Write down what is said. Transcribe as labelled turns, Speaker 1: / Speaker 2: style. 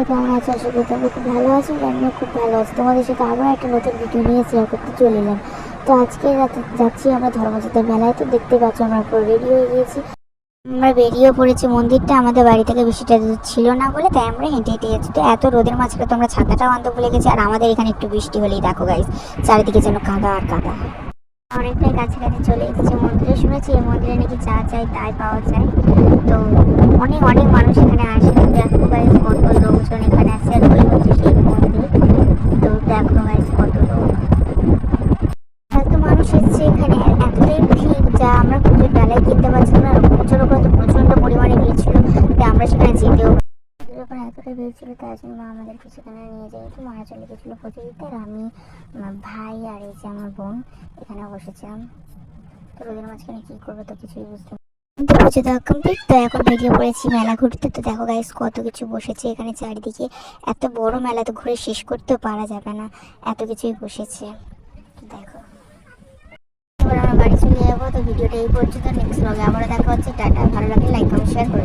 Speaker 1: তোমরা কেমন আছো? আশা করি তোমরা খুব ভালো আছো। আমিও খুব ভালো আছি। তোমাদের সাথে আবার একটা নতুন ভিডিও নিয়ে শেয়ার করতে চলে এলাম। তো আজকে রাতে যাচ্ছি আমরা ধর্মযাত্রার মেলায়। তো দেখতে পাচ্ছ আমরা পুরো রেডি হয়ে গিয়েছি। আমরা বেরিয়েও পড়েছি। মন্দিরটা আমাদের বাড়ি থেকে বেশিটা দূর ছিল না বলে তাই আমরা হেঁটে হেঁটে যাচ্ছি। তো এত রোদের মাঝখানে তো আমরা ছাতাটাও আনতে ভুলে গেছি। আর আমাদের এখানে একটু বৃষ্টি হলেই দেখো গাইস, চারিদিকে যেন কাদা আর কাদা। অনেকটাই কাছাকাছি চলে এসেছে মন্দিরে। শুনেছি এই মন্দিরে নাকি যা চাই তাই পাওয়া যায়। তো অনেক অনেক মানুষ এখানে আসে। দেখো গাইস কত লোকজন এখানে আসে। আর ওই হচ্ছে সেই মন্দির। তো দেখো গাইস কত লোক, এত মানুষ এসছে এখানে। এতটাই ভিড় যা আমরা পুজোর ডালাই কিনতে পারছিলাম না। প্রচুর প্রচন্ড পরিমাণে ভিড় ছিল যে আমরা সেখানে যেতেও যখন এতটা ভিড় ছিল তার জন্য মা আমাদেরকে সেখানে নিয়ে যাই। তো মা চলে গেছিলো পুজো দিতে। আর আমি, আমার ভাই আর এই যে আমার বোন এখানে বসেছিলাম। তো রোদের মাঝখানে কী করবো তো কিছুই বুঝতে পুজো দেওয়া কমপ্লিট। তো এখন বেরিয়ে পড়েছি মেলা ঘুরতে। তো দেখো গাইস কত কিছু বসেছে এখানে চারিদিকে। এত বড় মেলা তো ঘুরে শেষ করতেও পারা যাবে না, এত কিছুই বসেছে। দেখো এবার আমরা বাড়ি চলে যাবো। তো ভিডিওটা এই পর্যন্ত। নেক্সট ব্লগে আবারও দেখা হচ্ছে। টাটা। ভালো লাগলে লাইক কমেন্ট শেয়ার করে